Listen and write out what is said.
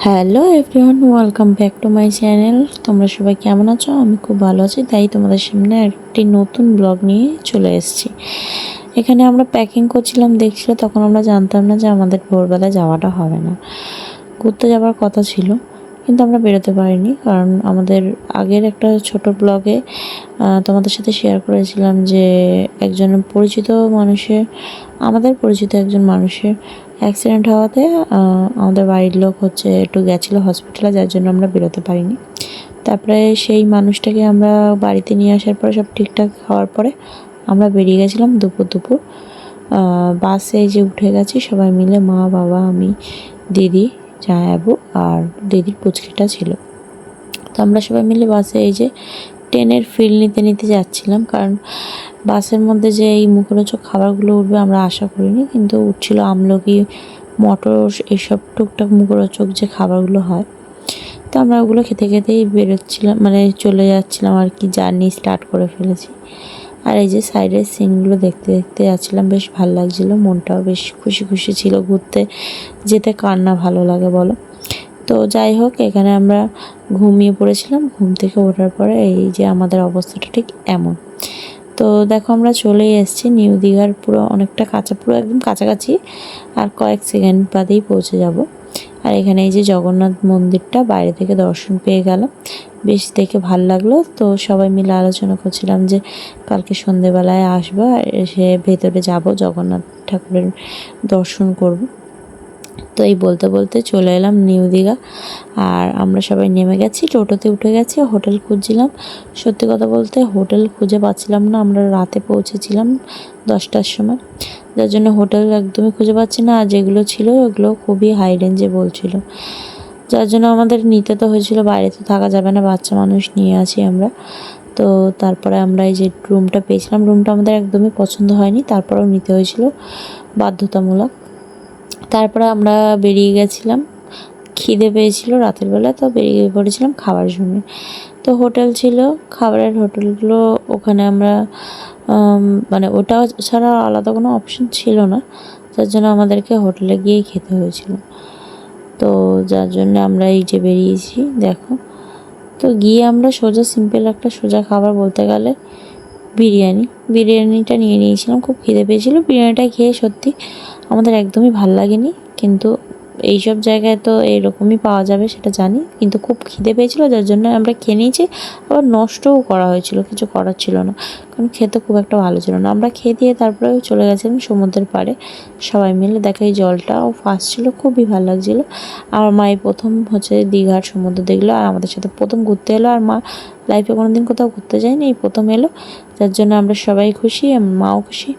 Hello everyone, welcome back to my channel. তোমরা সবাই কেমন আছো? আমি খুব ভালো আছি, তাই তোমাদের সামনে একটি নতুন ব্লগ নিয়ে চলে এসেছি। এখানে আমরা প্যাকিং করছিলাম, দেখছিলে, তখন আমরা জানতাম না যে আমাদের ভোরবেলা যাওয়াটা হবে না। ঘুরতে যাওয়ার কথা ছিল, কিন্তু আমরা বেরোতে পারিনি, কারণ আমাদের আগের একটা ছোট ব্লগে তোমাদের সাথে শেয়ার করেছিলাম যে একজন পরিচিত মানুষের, আমাদের পরিচিত একজন মানুষের অ্যাক্সিডেন্ট হওয়াতে আমাদের বাড়ির লোক একটু গেছিলো হসপিটালে, যার জন্য আমরা বেরোতে পারিনি। তারপরে সেই মানুষটাকে আমরা বাড়িতে নিয়ে আসার পরে সব ঠিকঠাক হওয়ার পরে আমরা বেরিয়ে গেছিলাম দুপুর বাসে যে উঠে গেছি সবাই মিলে, মা, বাবা, আমি, দিদি, জামাইবাবু আর দিদির পুচকিটা ছিল। তো আমরা সবাই মিলে বাসে ট্রেনের ফিল নিতে নিতে যাচ্ছিলাম, কারণ বাসের মধ্যে যে এই মুখরোচক খাবারগুলো উঠবে আমরা আশা করিনি, কিন্তু উঠছিল আমলকি, মটর, এইসব টুকটাক মুখরোচক যে খাবারগুলো হয়। তো আমরা ওগুলো খেতে খেতেই বেরোচ্ছিলাম, মানে চলে যাচ্ছিলাম আর কি, জার্নি স্টার্ট করে ফেলেছি। আর এই যে সাইডের সিনগুলো দেখতে দেখতে যাচ্ছিলাম, বেশ ভালো লাগছিলো, মনটাও বেশ খুশি খুশি ছিল। ঘুরতে যেতে কার না ভালো লাগে বলো? তো যাই হোক, এখানে আমরা ঘুমিয়ে পড়েছিলাম। ঘুম থেকে ওঠার পরে এই যে আমাদের অবস্থাটা ঠিক এমন। তো দেখো, আমরা চলেই এসেছি নিউ দীঘার, পুরো অনেকটা পুরো একদম কাছাকাছি, আর কয়েক সেকেন্ড বাদেই পৌঁছে যাব। আর এখানে এই যে জগন্নাথ মন্দিরটা বাইরে থেকে দর্শন পেয়ে গেলাম, বেশ দেখে ভাল লাগলো। তো সবাই মিলে আলোচনা করছিলাম যে কালকে সন্ধেবেলায় আসবো, এসে ভেতরে যাব, জগন্নাথ ঠাকুরের দর্শন করব। তো এই বলতে বলতে চলে এলাম নিউ দীঘা। আর আমরা সবাই নেমে গেছি, টোটোতে উঠে গেছি, হোটেল খুঁজছিলাম। সত্যি কথা বলতে হোটেল খুঁজে পাচ্ছিলাম না। আমরা রাতে পৌঁছেছিলাম 10টার সময়, যার জন্য হোটেল একদমই খুঁজে পাচ্ছি না। আর যেগুলো ছিল ওগুলো খুবই হাই রেঞ্জে বলছিল, যার জন্য আমাদের নিতে তো হয়েছিল, বাইরে তো থাকা যাবে না, বাচ্চা মানুষ নিয়ে আছি আমরা। তো তারপরে আমরা এই যে রুমটা পেয়েছিলাম, রুমটা আমাদের একদমই পছন্দ হয়নি, তারপরেও নিতে হয়েছিল বাধ্যতামূলক। তারপরে আমরা বেরিয়ে গেছিলাম, খিদে পেয়েছিল রাতের বেলা, তো বেরিয়ে পড়েছিলাম খাবার জন্য। তো হোটেল ছিল, খাবারের হোটেলগুলো, ওখানে আমরা মানে ওটা ছাড়া আলাদা কোনো অপশন ছিল না, যার জন্য আমাদেরকে হোটেলে গিয়েই খেতে হয়েছিল। তো যার জন্য আমরা এই যে বেরিয়েছি দেখো। তো গিয়ে আমরা সিম্পল একটা সোজা খাবার বলতে গেলে বিরিয়ানিটা নিয়ে নিয়েছিলাম। খুব খিদে পেয়েছিল, বিরিয়ানিটা খেয়ে সত্যি আমাদের একদমই ভাল লাগেনি, কিন্তু এইসব জায়গায় তো এরকমই পাওয়া যাবে সেটা জানি, কিন্তু খুব খিদে পেয়েছিল, যার জন্য আমরা খেয়ে নিয়েছি। আবার নষ্টও করা হয়েছিল, কিছু করার ছিল না, কারণ খেতে খুব একটা ভালো ছিল না। আমরা খেয়ে দিয়ে তারপরে চলে গেছিলাম সমুদ্রের পাড়ে সবাই মিলে। দেখে এই জলটাও ফার্স্ট ছিল, খুবই ভালো লাগছিলো। আমার মা এই প্রথম দীঘার সমুদ্র দেখলো, আর আমাদের সাথে প্রথম ঘুরতে এলো। আর মা লাইফে কোনোদিন কোথাও ঘুরতে যায়নি, এই প্রথম এলো, যার জন্য আমরা সবাই খুশি, আমার মাও খুশি।